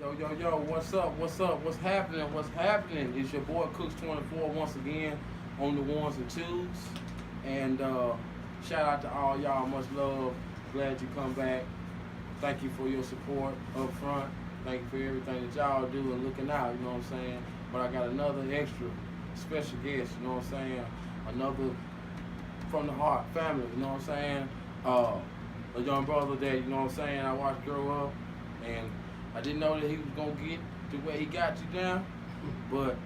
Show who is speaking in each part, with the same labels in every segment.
Speaker 1: Yo, what's happening? It's your boy Cooks24 once again on the ones and twos. And shout out to all y'all, much love. Glad you come back. Thank you for your support up front. Thank you for everything that y'all do and looking out, you know what I'm saying? But I got another extra special guest, you know what I'm saying? Another from the heart family, you know what I'm saying? A young brother that, you know what I'm saying, I watched grow up, and I didn't know that he was gonna get to where he got you down, but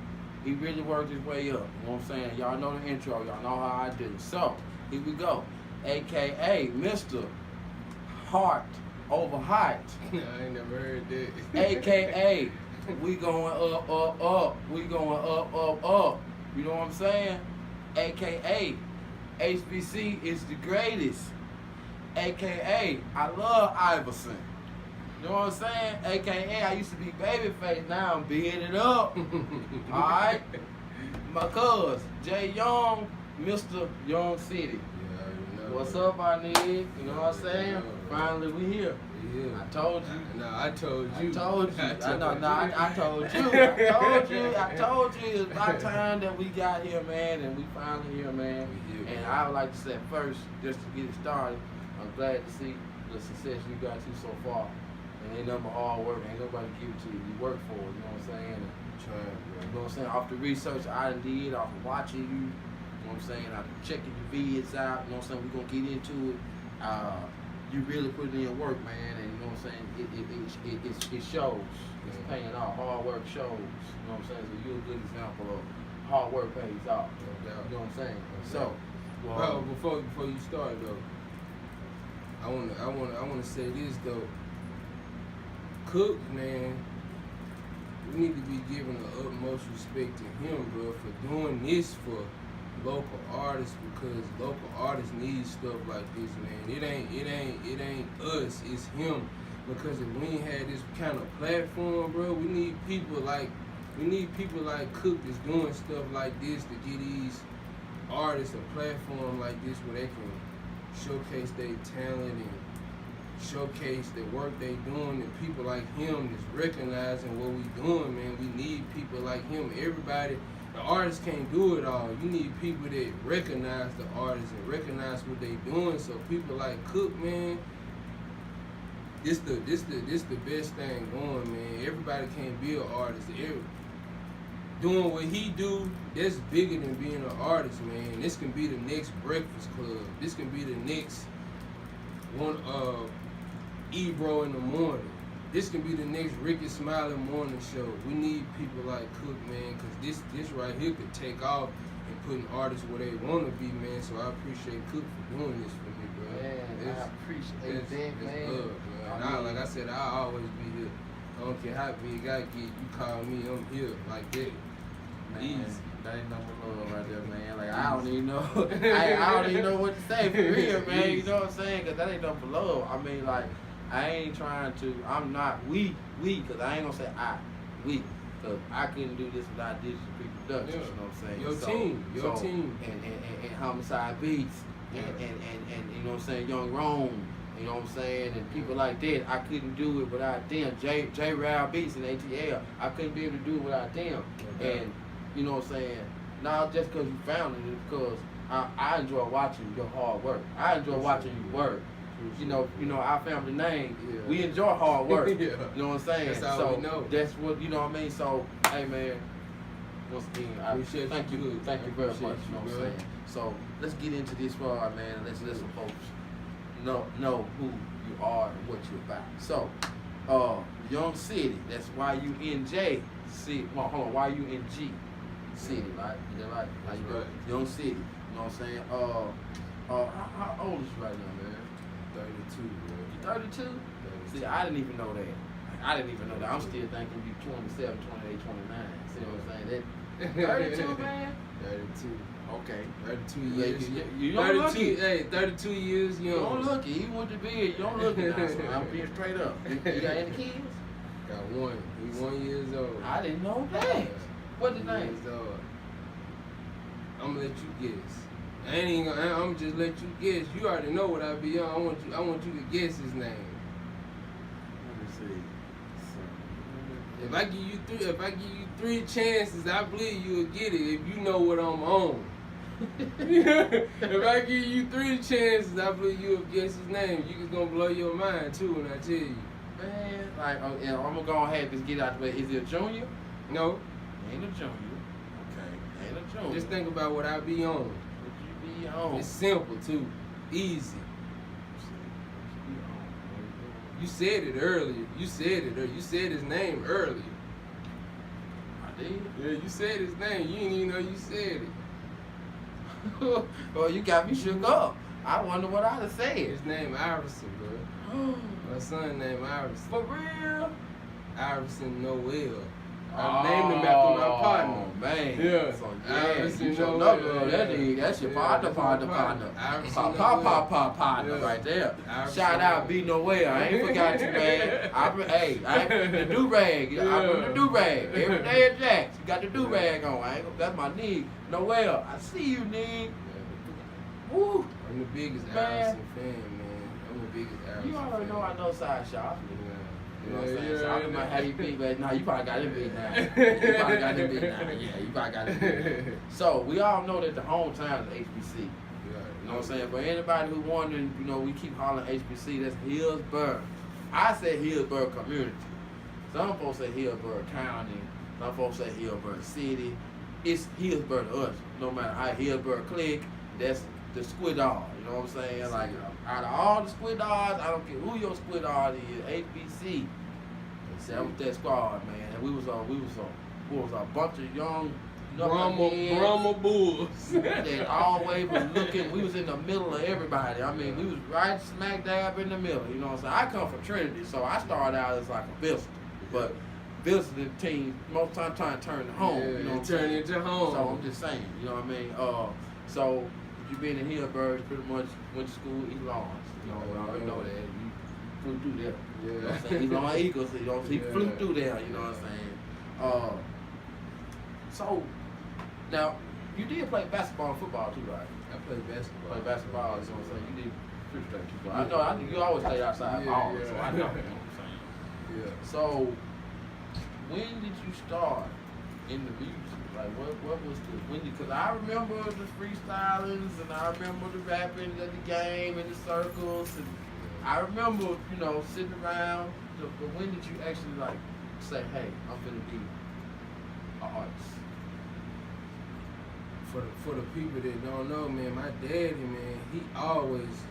Speaker 1: he really worked his way up, you know what I'm saying? Y'all know the intro, y'all know how I do. So, here we go. AKA Mr. Heart over height.
Speaker 2: I ain't never heard that.
Speaker 1: AKA we going up. We going up. You know what I'm saying? AKA HBC is the greatest. AKA I love Iverson. You know what I'm saying? AKA I used to be babyface, now I'm bearded up. Alright? My cuz, Jay Young, Mr. Young City. What's up, I need? You know what I'm saying? Finally, we here.
Speaker 2: Yeah.
Speaker 1: I told you.
Speaker 2: No, I told you.
Speaker 1: I told you. I told you. It's about time that we got here, man, and we finally here, man. And I would like to say first, just to get it started, I'm glad to see the success you got to so far. And ain't nothing but hard work. Ain't nobody give it to you. You work for it. You know what I'm saying?
Speaker 2: Trying, bro.
Speaker 1: You know what I'm saying? Off the research I did, off of watching you. You know what I'm saying? After checking your vids out, you know what I'm saying? We're going to get into it. You really put in your work, man, and you know what I'm saying? It shows. It's paying off. Hard work shows. You know what I'm saying? So you're a good example of hard work pays off. You know what I'm saying? So,
Speaker 2: well, before you start though, I wanna say this though. Cook, man, we need to be giving the utmost respect to him, bro, for doing this for local artists, because local artists need stuff like this, man. It ain't us, it's him. Because if we ain't had this kind of platform, bro, we need people like Cook that's doing stuff like this to give these artists a platform like this where they can showcase their talent and showcase the work they doing, and people like him that's recognizing what we doing, man. We need people like him. Everybody, the artists can't do it all. You need people that recognize the artists and recognize what they doing. So people like Cook, man, this the best thing going, man. Everybody can't be an artist. Doing what he do, that's bigger than being an artist, man. This can be the next Breakfast Club. This can be the next one Ebro in the morning. This can be the next Ricky Smiley morning show. We need people like Cook, man, because this right here could take off and putting artists where they want to be, man. So I appreciate Cook for doing this for me, bro.
Speaker 1: Man, I appreciate that, man.
Speaker 2: Love, bro. And like I said, I'll always be here. I don't care how big I get. You call me, I'm here like that.
Speaker 1: Man, easy. That ain't number love right there, man. Like, I don't even know. I don't even know what to say for real, man. You know what I'm saying? Because that ain't number love. I mean, like, I ain't trying to, I'm not we, because I ain't going to say we. Because I couldn't do this without digital pre-productions, you know what I'm saying?
Speaker 2: Your team.
Speaker 1: And Homicide Beats, and you know what I'm saying, Young Rome, you know what I'm saying, and people like that. I couldn't do it without them. J Rail Beats and ATL, I couldn't be able to do it without them. And you know what I'm saying, not just because you found it, it's because I enjoy watching your hard work. I enjoy watching you work. You know, our family name, we enjoy hard work. You know what I'm saying?
Speaker 2: That's all we know.
Speaker 1: That's what, you know what I mean? So, hey man, once again, thank you very much, you know what I'm saying? So, let's get into this part, man, and let's let some folks know who you are and what you're about. So, Young City, that's Y-U-N-J City. Well, hold on, Y-U-N-G City, right? Is that right? How you go? Young City, you know what I'm saying? How old is you right now, man?
Speaker 2: 32, bro.
Speaker 1: You 32? See, I didn't even know that. I'm still thinking you 27, 28, 29. See what I'm saying? That 32, man?
Speaker 2: 32.
Speaker 1: Okay.
Speaker 2: 32 years.
Speaker 1: You don't look it.
Speaker 2: Hey, 32 years young.
Speaker 1: You don't look it. Even with the beard, you don't look it now. So I'm being straight up. You got any kids?
Speaker 2: Got one. He's 1 year old.
Speaker 1: I didn't know that. What the name?
Speaker 2: I'm gonna let you guess. I'm just let you guess. You already know what I be on. I want you to guess his name.
Speaker 1: Let me see.
Speaker 2: If I give you three chances, I believe you'll get it if you know what I'm on. If I give you three chances, I believe you'll guess his name. You gonna blow your mind too when I tell you.
Speaker 1: Man, like, I'm gonna go ahead and just get out the way. Is he a junior?
Speaker 2: No.
Speaker 1: Ain't a junior. Okay, ain't a junior.
Speaker 2: Just think about what I be on.
Speaker 1: What you be on?
Speaker 2: It's simple too, easy. You said it earlier. You said his name earlier.
Speaker 1: I did?
Speaker 2: Yeah, you said his name. You didn't even know you said it.
Speaker 1: Well, you got me shook up. I wonder what I'd have said.
Speaker 2: His name Iverson, bro. My son named Iverson.
Speaker 1: For real?
Speaker 2: Iverson Noel. I named him after my partner.
Speaker 1: Oh, man.
Speaker 2: Yeah.
Speaker 1: So,
Speaker 2: Iverson
Speaker 1: you should
Speaker 2: Noel.
Speaker 1: know, that's your partner.
Speaker 2: Iverson
Speaker 1: Partner
Speaker 2: Yeah.
Speaker 1: right there.
Speaker 2: Iverson
Speaker 1: Shout out
Speaker 2: Noel.
Speaker 1: B Noel. I ain't forgot you, man. The do-rag. I remember the do-rag. Every day at Jack's, you got the do-rag on. That's my knee. Noel, I see you, knee. Woo.
Speaker 2: I'm the biggest
Speaker 1: Man.
Speaker 2: Iverson fan, man. I'm the biggest Iverson
Speaker 1: You already
Speaker 2: fan.
Speaker 1: know I know side shot. You know what I'm saying? So I
Speaker 2: Yeah.
Speaker 1: might have you beat, but nah, you probably got it beat now. You probably got it beat now. Yeah, you probably got it beat now. So we all know that the hometown is HBC. You know what I'm saying? For anybody who wondering, you know, we keep calling HBC, that's Hillsborough. I say Hillsborough community. Some folks say Hillsborough County. Some folks say Hillsborough City. It's Hillsborough to us. No matter how Hillsborough click, that's the squid dog. You know what I'm saying? Like, out of all the squid dogs, I don't care who your squid dog is, HBC. That was that squad, man. And we was a bunch of young
Speaker 2: Brahma Bulls.
Speaker 1: that always was looking. We was in the middle of everybody. I mean, we was right smack dab in the middle. You know what I'm saying? I come from Trinity, so I started out as like a visitor, but visiting team most time trying to turn to home.
Speaker 2: Yeah,
Speaker 1: you know what I'm
Speaker 2: turn
Speaker 1: saying?
Speaker 2: into home.
Speaker 1: So I'm just saying, you know what I mean? So you being in Hillsborough, pretty much went to school East Lawrence. You know, I already know that. You flew through there. You know what I'm saying? East Lawrence Eagles, you know, he flew through there, you know what I'm saying? So now you did play basketball and football too, right?
Speaker 2: I played basketball.
Speaker 1: Play basketball, you know what I'm saying? You did pretty straight too. I know you always stay outside ball, so I know, you know what I'm saying?
Speaker 2: Yeah.
Speaker 1: So when did you start in the music? Like what was because I remember the freestylings and I remember the rapping at the game and the circles and I remember, you know, sitting around, but when did you actually like say, hey, I'm gonna be an artist?
Speaker 2: For the people that don't know, man, my daddy, man, he always,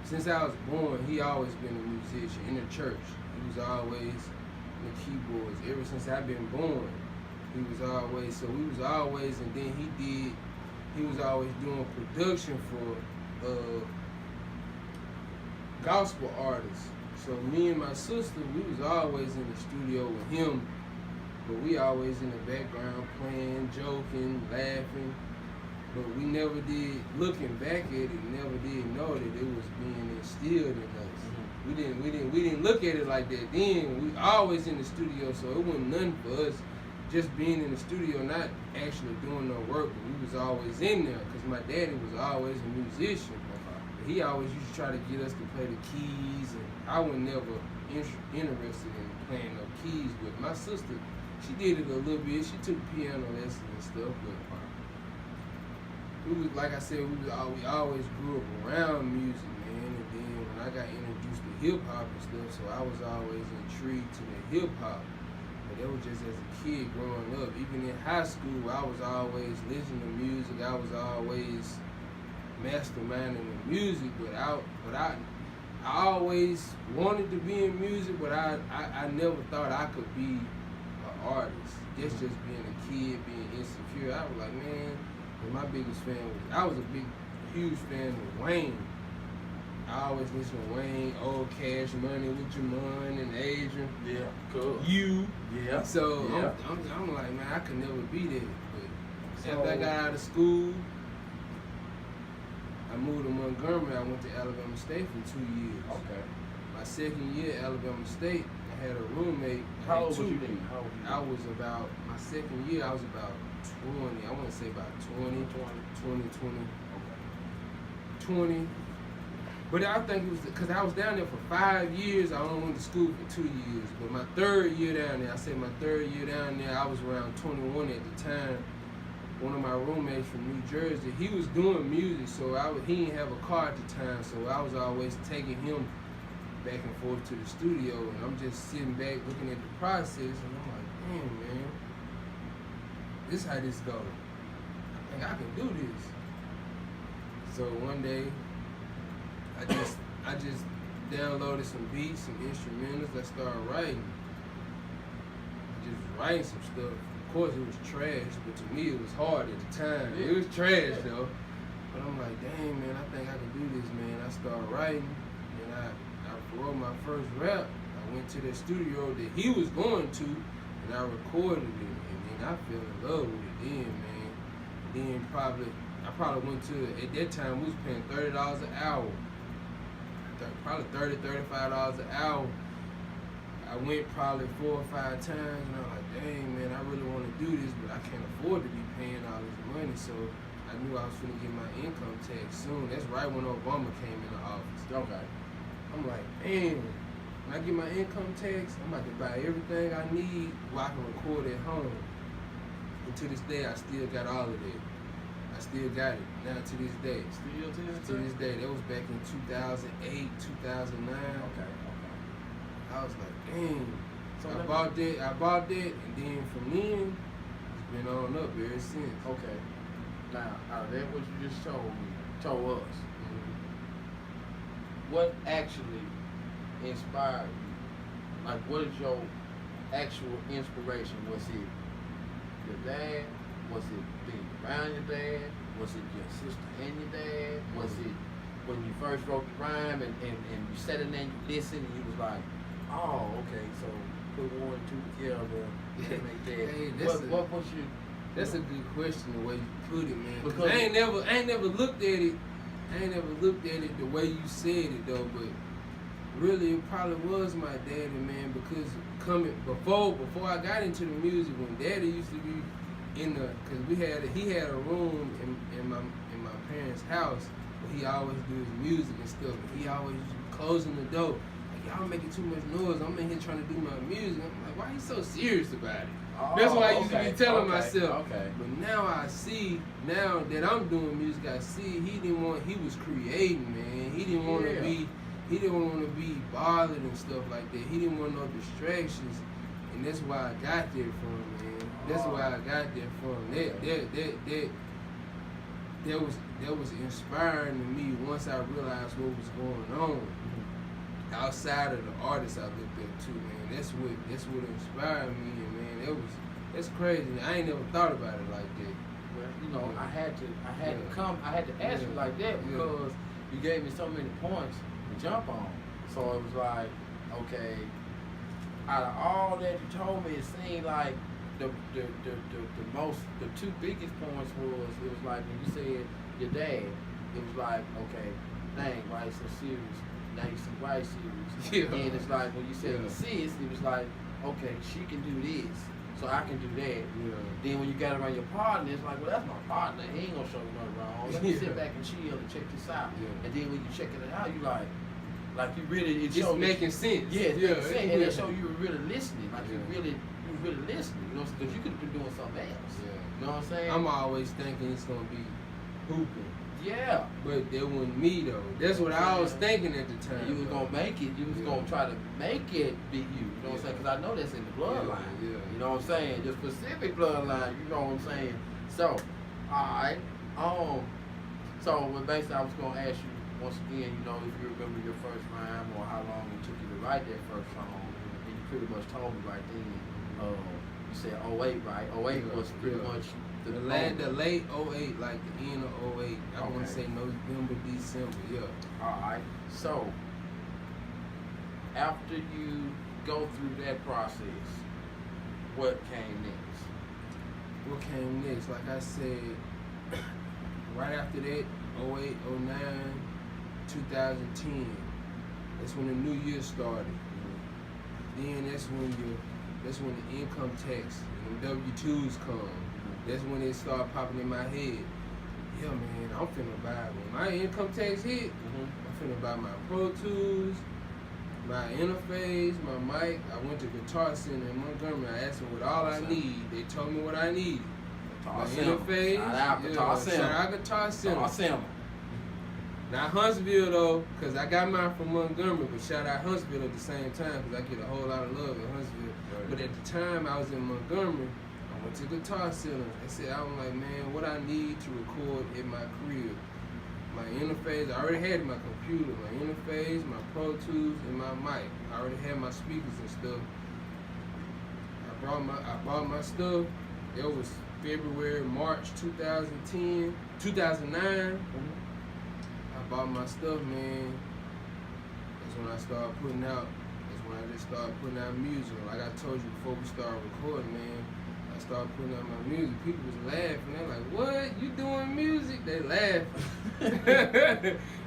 Speaker 2: since I was born, he always been a musician in the church. He was always in the keyboards. Ever since I've been born, he was always, so we was always, and then he was always doing production for gospel artists. So me and my sister, we was always in the studio with him, but we always in the background playing, joking, laughing. But we never did, looking back at it, never did know that it was being instilled in us. We didn't look at it like that then. We always in the studio, so it wasn't nothing for us just being in the studio, not actually doing no work, but we was always in there because my daddy was always a musician. He always used to try to get us to play the keys, and I was never interested in playing no keys. But my sister, she did it a little bit. She took piano lessons and stuff, but we was, like I said, we always grew up around music, man. And then when I got introduced to hip hop and stuff, so I was always intrigued to the hip hop. But that was just as a kid growing up. Even in high school, I was always listening to music. I was always masterminding the music, but I always wanted to be in music, but I never thought I could be an artist. Just being a kid, being insecure. I was like, man, and my biggest fan I was a huge fan of Wayne. I always listen to Wayne, Old Cash Money, With Your Mind, and Adrian.
Speaker 1: Yeah, cool.
Speaker 2: You.
Speaker 1: Yeah.
Speaker 2: So
Speaker 1: yeah.
Speaker 2: I'm like, man, I could never be that. But
Speaker 1: So,
Speaker 2: after I got out of school, I moved to Montgomery. I went to Alabama State for 2 years.
Speaker 1: Okay.
Speaker 2: My second year at Alabama State, I had a roommate.
Speaker 1: How old was you then?
Speaker 2: I was about, my second year, I was about 20. I want to say about 20. 20. But I think it was because I was down there for 5 years. I only went to school for 2 years. But my third year down there, I was around 21 at the time. One of my roommates from New Jersey, he was doing music, so he didn't have a car at the time, so I was always taking him back and forth to the studio, and I'm just sitting back looking at the process, and I'm like, damn, man, this is how this goes. I think I can do this. So one day, I just downloaded some beats, some instrumentals. I started writing. Just writing some stuff. Of course, it was trash, but to me, it was hard at the time. It was trash, though. But I'm like, dang, man, I think I can do this, man. I started writing, and I wrote my first rap. I went to the studio that he was going to, and I recorded it. And then I fell in love with it then, man. Then I probably went to, at that time, we was paying $30 an hour. Probably $30, $35 an hour. I went probably 4 or 5 times, and I'm like, dang, man, I really want to do this, but I can't afford to be paying all this money, so I knew I was going to get my income tax soon. That's right when Obama came in the office.
Speaker 1: Okay.
Speaker 2: I'm like, man, when I get my income tax, I'm about to buy everything I need where I can record at home. And to this day, I still got all of that. I still got it now to this day.
Speaker 1: Still
Speaker 2: to this day. That was back in 2008, 2009.
Speaker 1: Okay.
Speaker 2: I was like, dang.
Speaker 1: So
Speaker 2: I bought that, and then from then, it's been on up ever since.
Speaker 1: Okay. Now, out of that, what you just told us, what actually inspired you? Like, what is your actual inspiration? Was it your dad? Was it being around your dad? Was it your sister and your dad? Was it when you first wrote the rhyme and you sat in there and you listened and you was like, oh, okay, so put 1 and 2 together and make that.
Speaker 2: Hey,
Speaker 1: what was your...
Speaker 2: That's a good question, the way you put it, man.
Speaker 1: Because
Speaker 2: I ain't never looked at it. I ain't never looked at it the way you said it though. But really, it probably was my daddy, man. Because before I got into the music, when Daddy used to be because he had a room in my parents' house where he always do his music and stuff. And he always used to be closing the door. Like, y'all making too much noise. I'm in here trying to do my music. I'm like, why you so serious about it?
Speaker 1: Oh,
Speaker 2: that's what I used to be telling myself.
Speaker 1: Okay.
Speaker 2: But now I see, now that I'm doing music, I see he was creating, man. He didn't want to be bothered and stuff like that. He didn't want no distractions. And that's why I got there from, man. That's why I got there from. That was inspiring to me once I realized what was going on. Outside of the artists I looked up to, man. That's what inspired me, and man, that's crazy. I ain't never thought about it like that.
Speaker 1: Well, you know, I had to ask you like that because you gave me so many points to jump on. So it was like, okay, out of all that you told me, it seemed like the 2 biggest points was, it was like when you said your dad, it was like, okay, dang, why is so serious? Now you see why he's serious.
Speaker 2: Yeah.
Speaker 1: And it's like when you said your sis, it was like, okay, she can do this, so I can do that.
Speaker 2: Yeah.
Speaker 1: Then when you got around your partner, it's like, well, that's my partner. He ain't gonna show me nothing wrong. Let me sit back and chill and check this out.
Speaker 2: Yeah. And
Speaker 1: then when you checking it out, you like you really, it
Speaker 2: it's
Speaker 1: showed
Speaker 2: making sense.
Speaker 1: Yeah, it's making sense. And
Speaker 2: yeah.
Speaker 1: it showed you were really listening. Like you really listening. You know, because you could have been doing something else.
Speaker 2: Yeah.
Speaker 1: You know what I'm saying?
Speaker 2: I'm always thinking it's gonna be hooping.
Speaker 1: Yeah.
Speaker 2: But that wasn't me though. That's what I was thinking at the time.
Speaker 1: You was gonna make it. You was gonna try to make it beat you. You know what I'm saying? Because I know that's in the bloodline.
Speaker 2: Yeah.
Speaker 1: You know what I'm saying? The specific bloodline. You know what I'm saying? So, alright. So basically, I was gonna ask you once again. You know, if you remember your first rhyme or how long it took you to write that first song, and you pretty much told me right then. You said 08, right? 08 was pretty much. The
Speaker 2: late 08, like the end of 08. I want to say November, December, yeah.
Speaker 1: Alright, so after you go through that process, what came next?
Speaker 2: What came next? Like I said, right after that, 08, 09, 2010, that's when the new year started. Then that's when the income tax and the W-2s come. That's when it started popping in my head. Yeah, man, I'm finna buy. When my income tax hit, I'm laughing about my Pro Tools, my interface, my mic. I went to Guitar Center in Montgomery. I asked them what all I need. They told me what I need. My interface.
Speaker 1: Shout out Guitar Center.
Speaker 2: Shout out Guitar Center.
Speaker 1: Guitar Center.
Speaker 2: Not Huntsville though, because I got mine from Montgomery, but shout out Huntsville at the same time because I get a whole lot of love in Huntsville. Right. But at the time I was in Montgomery, I went to Guitar Center. I said, I'm like, man, what I need to record in my crib. My interface, I already had my computer, my interface, my Pro Tools, and my mic. I already had my speakers and stuff. I bought my stuff. It was March 2009. I bought my stuff, man. That's when I started putting out. That's when I just started putting out music. Like I told you before we started recording, man. I started putting out my music. People was laughing. They're like, "What? You doing music?" They laughing.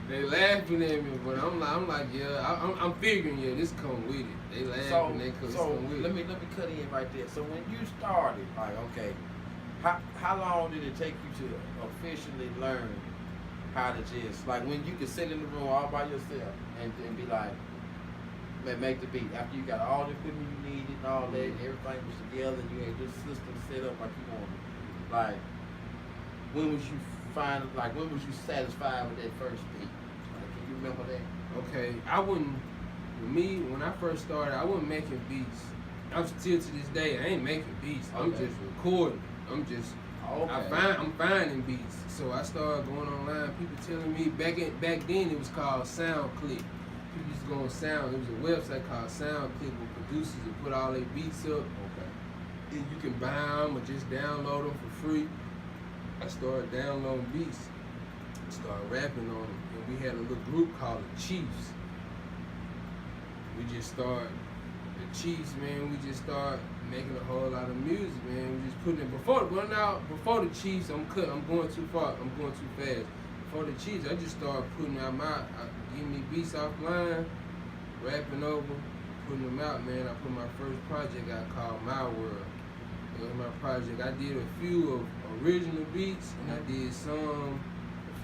Speaker 2: They laughing at me, but I'm like, yeah. I'm figuring, yeah, this come with it. They laughing. They come with it.
Speaker 1: Let me cut in right there. So when you started, like, okay, how long did it take you to officially learn how to just, like, when you could sit in the room all by yourself and be like, make the beat after you got all the equipment you needed and all that, and everything was together, and you had your system set up like you wanted. Like, when was you satisfied with that first beat? Like, can you remember that?
Speaker 2: Okay, when I first started, I wasn't making beats. I'm still to this day, I ain't making beats. I'm just recording. I'm finding beats. So I started going online. People telling me back then it was called SoundClick. People used to go on Sound. There was a website called SoundClick where producers would put all their beats up. Okay. And you can buy them or just download them for free. I started downloading beats. Started rapping on them. And we had a little group called the Chiefs. The Chiefs, man, we just started making a whole lot of music, man. We just putting it before the Chiefs. I'm going too far. I'm going too fast. Before the Chiefs, I just started putting out getting me beats offline, rapping over, putting them out, man. I put my first project out called My World. It was my project. I did a few of original beats, and I did a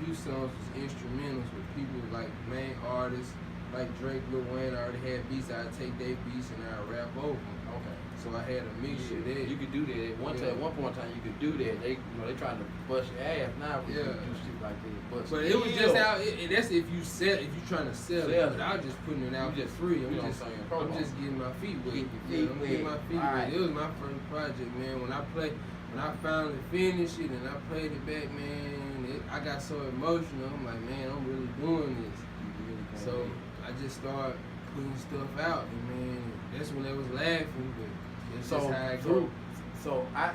Speaker 2: few songs was instrumentals with people like main artists, like Drake, Lil Wayne. I already had beats. I'd take their beats and I'd rap over them. Okay. So I had a mixture there.
Speaker 1: You could do that. At one point in time, you could do that. They trying to bust your ass now. You do shit like that. But
Speaker 2: it was just out. That's if you trying to sell it. But I was just putting it out just free. I'm just getting my feet wet. I'm getting my feet wet. It was my first project, man. When I finally finished it and I played it back, man, I got so emotional. I'm like, man, I'm really doing this. So I just started putting stuff out, and man, that's when they was laughing. But that's just how it grew.
Speaker 1: So I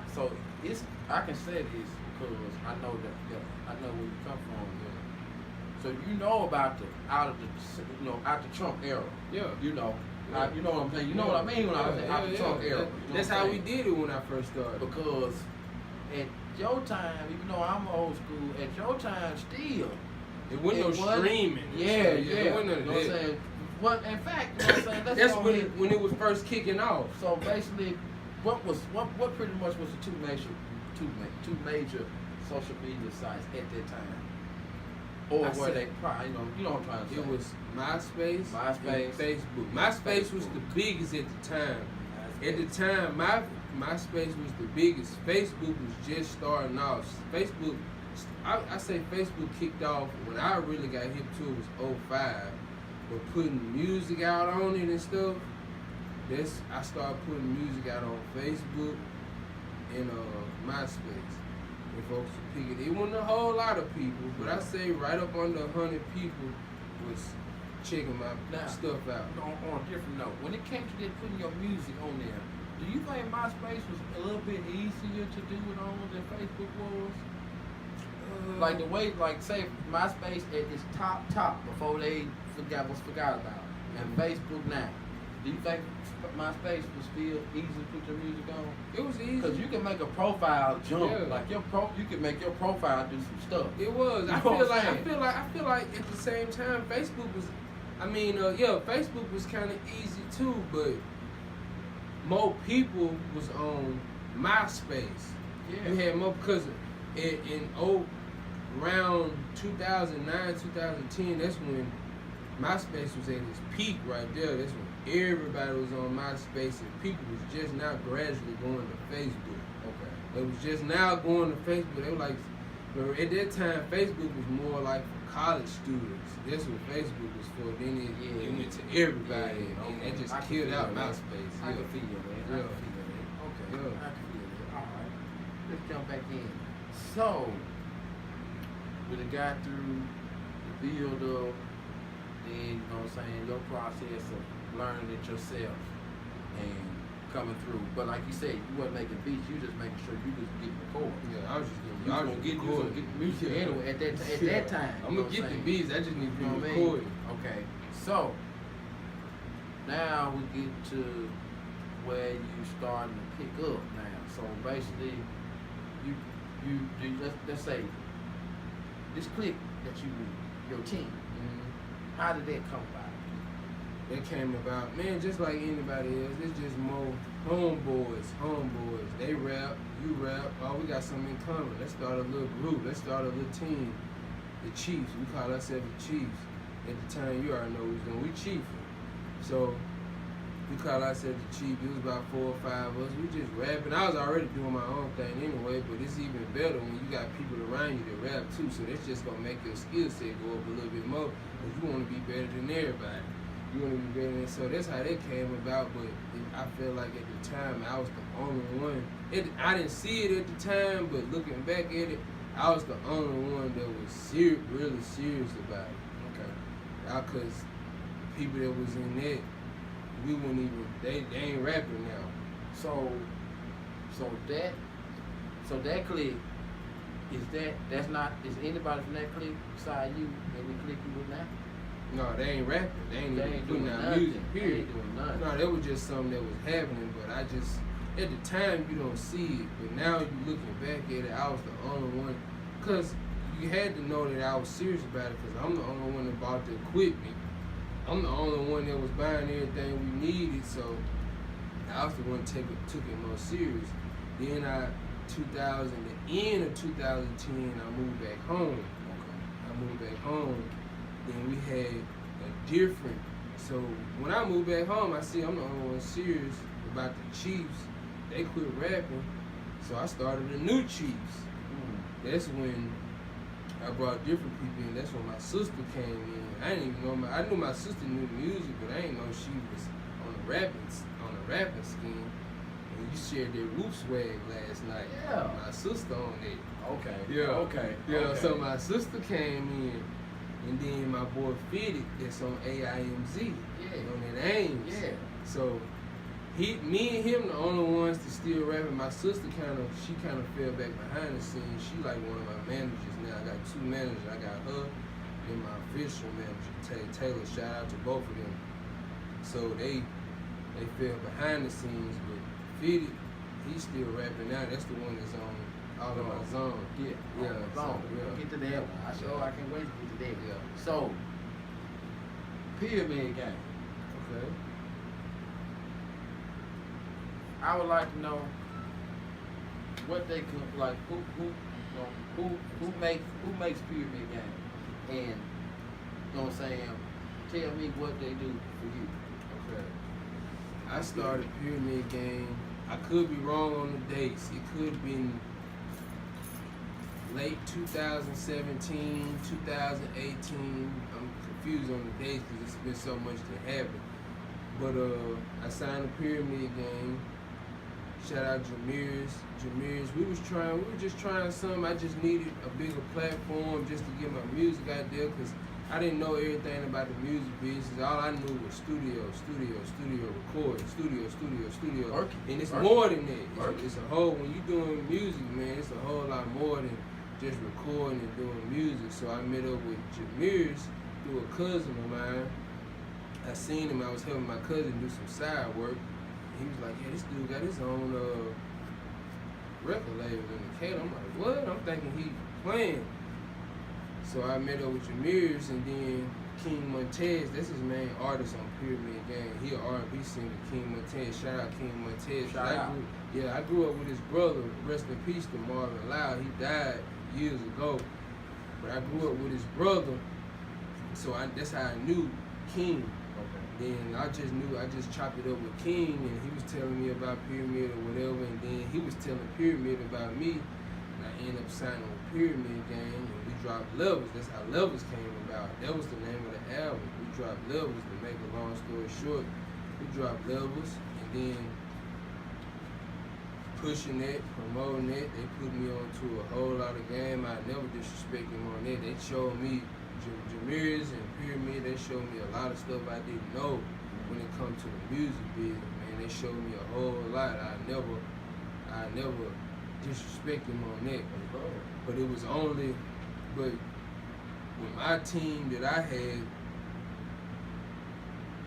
Speaker 1: can say this because I know where you come from. Yeah. So you know about out the Trump era. Yeah. You know what I'm saying. You know what I mean when I say out the Trump era.
Speaker 2: That's how we did it when I first started.
Speaker 1: Because at your time, even though I'm old school, at your time still.
Speaker 2: It wasn't no streaming.
Speaker 1: Yeah. It wasn't you know what I'm saying? Well, in fact, you know what I'm saying?
Speaker 2: That's when it was first kicking off.
Speaker 1: So basically, what pretty much was the two major social media sites at that time? Or were they probably, you know what I'm trying to say?
Speaker 2: It was MySpace, and Facebook. MySpace was the biggest at the time. At the time, MySpace was the biggest. Facebook was just starting off. Facebook, I say Facebook kicked off when I really got hip to it was 2005. But putting music out on it and stuff, I started putting music out on Facebook and MySpace. And folks were picking it. It wasn't a whole lot of people, but I say right up under 100 people was checking my stuff out.
Speaker 1: On a different note, when it came to that putting your music on there, do you think MySpace was a little bit easier to do it on than Facebook was? Like the way, like say MySpace at its top before they forgot about, and Facebook now. Do you think MySpace was still easy to put your music on?
Speaker 2: It was easy
Speaker 1: because you can make a profile jump. Yeah. Like you can make your profile do some stuff.
Speaker 2: It was. I feel like at the same time Facebook was. Facebook was kind of easy too, but more people was on MySpace. Yeah. You had more because around 2009, 2010, that's when MySpace was at its peak right there. That's when everybody was on MySpace and people was just now gradually going to Facebook.
Speaker 1: Okay.
Speaker 2: They was just now going to Facebook. They were like, but at that time, Facebook was more like for college students. That's what Facebook was for. Then it went to everybody, and they just killed out MySpace.
Speaker 1: I can feel that.
Speaker 2: Yeah.
Speaker 1: I can feel that. Okay.
Speaker 2: Yeah.
Speaker 1: I can feel that. All right. Let's jump back in. So, we done got through the build up, then, you know what I'm saying, your process of learning it yourself and coming through. But like you said, you wasn't making beats, you just making sure you was getting recorded.
Speaker 2: Yeah, I was just getting.
Speaker 1: You was gonna get the music anyway at that time.
Speaker 2: I'm gonna get the beats. I just need to be
Speaker 1: You know what I mean?
Speaker 2: recorded.
Speaker 1: Okay, so now we get to where you starting to pick up now. So basically, you let's say this clique that your team.
Speaker 2: Mm-hmm.
Speaker 1: How did that come about?
Speaker 2: That came about, man, just like anybody else. It's just more homeboys. They rap, you rap. Oh, we got something in common. Let's start a little group. Let's start a little team. The Chiefs. We call ourselves the Chiefs. At the time, you already know what we was doing. We chiefing. So we call ourselves the Chiefs. It was about 4 or 5 of us. We just rapping. I was already doing my own thing anyway, but it's even better when you got people around you that rap too. So that's just gonna make your skill set go up a little bit more, because you want to be better than everybody. You want to be better than, so that's how that came about. But I feel like at the time I was the only one. I didn't see it at the time, but looking back at it, I was the only one that was really serious about it. Okay, because people that was in that, we wouldn't even. They ain't rapping now.
Speaker 1: So that clique is anybody from that clique beside you that we clique you with now?
Speaker 2: No, they ain't rapping. They ain't even putting out
Speaker 1: nothing.
Speaker 2: music, period.
Speaker 1: They ain't doing nothing.
Speaker 2: No, that was just something that was happening, but I just, at the time, you don't see it. But now you looking back at it, I was the only one. Because you had to know that I was serious about it, because I'm the only one that bought the equipment. I'm the only one that was buying everything we needed, so I was the one that took it more serious. Then the end of 2010, I moved back home. Then we had a different. So when I moved back home, I see I'm the only one serious about the Chiefs. They quit rapping, so I started a new Chiefs. That's when I brought different people in. That's when my sister came in. I didn't even know I knew my sister knew music, but I didn't know she was on the rapping scheme. And you shared that roof swag last night.
Speaker 1: Yeah.
Speaker 2: My sister on it.
Speaker 1: Okay.
Speaker 2: Yeah.
Speaker 1: Okay.
Speaker 2: Yeah.
Speaker 1: Okay.
Speaker 2: So my sister came in. And then my boy Fitted, that's on AIMZ, on that Ames.
Speaker 1: Yeah.
Speaker 2: So me and him the only ones to still rapping. My sister she kind of fell back behind the scenes. She like one of my managers now. I got 2 managers. I got her and my official manager, Taylor. Shout out to both of them. So they fell behind the scenes, but Fitted, he's still rapping now. That's the one that's on all of my zone.
Speaker 1: Yeah.
Speaker 2: Yeah.
Speaker 1: Zone.
Speaker 2: Yeah.
Speaker 1: Get to that one. I can't wait to get to that.
Speaker 2: Yeah.
Speaker 1: So, Pyramid Gang.
Speaker 2: Okay.
Speaker 1: I would like to know what they could like. Who makes Pyramid Gang, and you know what I'm saying. Tell me what they do for you.
Speaker 2: Okay. I started Pyramid Gang. I could be wrong on the dates. It could have been late 2017, 2018. I'm confused on the dates because it's been so much to happen. But I signed a Pyramid Gang. Shout out Jameers. We were just trying something. I just needed a bigger platform just to get my music out there, because I didn't know everything about the music business. All I knew was studio, recording, studio.
Speaker 1: Working.
Speaker 2: And it's more than that. It's a whole, when you're doing music, man, it's a whole lot more than just recording and doing music. So I met up with Jameers through a cousin of mine. I seen him, I was helping my cousin do some side work. He was like, yeah, this dude got his own record label in Decatur. I'm like, what? I'm thinking he playing. So I met up with Jameers, and then King Montez, that's his main artist on Pyramid Gang. He an R&B singer, King Montez. Shout out King Montez. I grew up with his brother, rest in peace to Marvin Loud. He died years ago. But I grew up with his brother, so that's how I knew King.
Speaker 1: Okay.
Speaker 2: Then I just chopped it up with King, and he was telling me about Pyramid or whatever, and then he was telling Pyramid about me, and I ended up signing with Pyramid Gang, and we dropped Levels. That's how Levels came about. That was the name of the album. We dropped Levels. To make a long story short, we dropped Levels, and then pushing that, promoting that, they put me on to a whole lot of game. I never disrespect them on that. They showed me Jameers and Pyramid, they showed me a lot of stuff I didn't know when it comes to the music business, man. They showed me a whole lot. I never disrespect them on that. But it was only, but with my team that I had,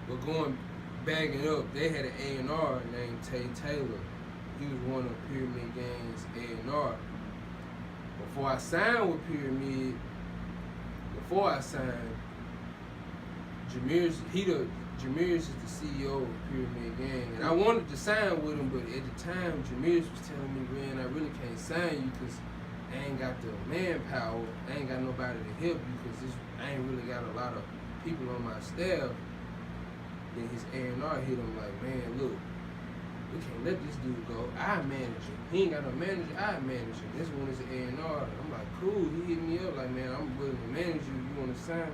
Speaker 2: but going bagging up, they had an A&R named Tay Taylor. He was one of Pyramid Gang's A&R. Before I signed with Pyramid, Jameers is the CEO of Pyramid Gang, and I wanted to sign with him, but at the time, Jameers was telling me, man, I really can't sign you because I ain't got the manpower, I ain't got nobody to help you because I ain't really got a lot of people on my staff. Then his A&R hit him like, man, look, we can't let this dude go. I manage him. He ain't got no manager. I manage him. This one is an A&R. I'm like, cool. He hit me up like, man, I'm willing to manage you. You want to sign?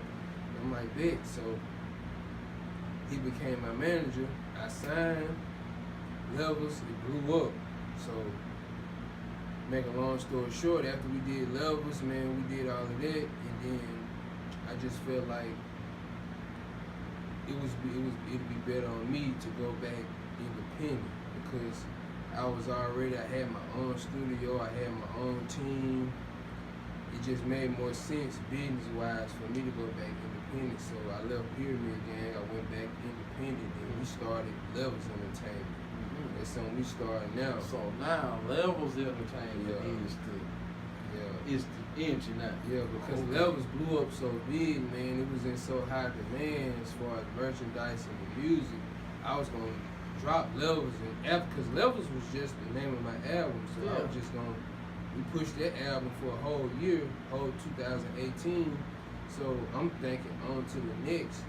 Speaker 2: I'm like, bet. So he became my manager. I signed. Levels. It blew up. So make a long story short, after we did Levels, man, we did all of that, and then I just felt like it'd be better on me to go back independent. Because I had my own studio, I had my own team. It just made more sense business-wise for me to go back independent. So I left Pyramid Gang, I went back independent, and we started Levels Entertainment. That's something we started now.
Speaker 1: So now Levels Entertainment is the engine now.
Speaker 2: Yeah, because Levels blew up so big, man. It was in so high demand as far as merchandise and the music. I was gonna drop Levels, and because Levels was just the name of my album, so I was just gonna. We pushed that album for a whole year, whole 2018. So I'm thinking on to the next.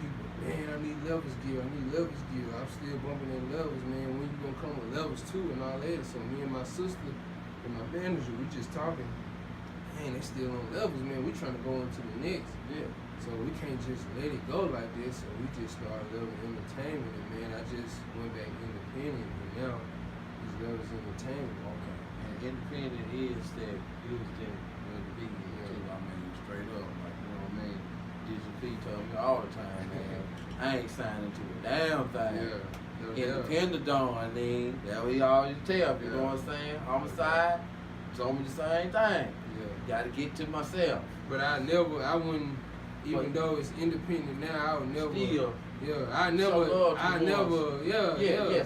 Speaker 2: People, man, I need Levels gear. I'm still bumping in Levels, man. When you gonna come with Levels 2 and all that? So me and my sister and my manager, we just talking. Man, they still on Levels, man. We trying to go on to the next.
Speaker 1: Yeah.
Speaker 2: So we can't just let it go like this. So we just started Levels Entertainment, and man, I just went back independent, and now it's Levels Entertainment.
Speaker 1: Okay. And independent is that building with the big too. I mean, straight up, like, you know what I mean? Digital P told me all the time, man. I ain't signing to a damn thing.
Speaker 2: Yeah.
Speaker 1: Independent don't, I mean, that we always tell me, you know what I'm saying? Homicide told me the same thing. Gotta get to myself.
Speaker 2: But I wouldn't, even though it's independent now, I would never.
Speaker 1: Still. So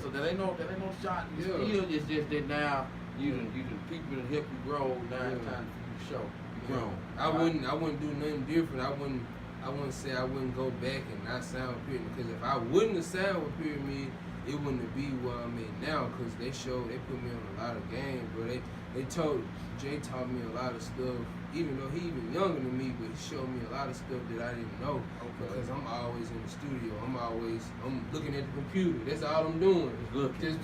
Speaker 1: that ain't no shot. Still, it's just that now you done people that help you grow. Now it's time for you to show you grown.
Speaker 2: I wouldn't do nothing different. I wouldn't say I wouldn't go back and not sign with Pyramid, because if I wouldn't have signed with Pyramid, it wouldn't be where I'm at now, because they put me on a lot of games, bro. Jay taught me a lot of stuff, even though he even younger than me, but he showed me a lot of stuff that I didn't know. Because I'm always in the studio. I'm looking at the computer. That's all I'm doing.
Speaker 1: Look.
Speaker 2: Just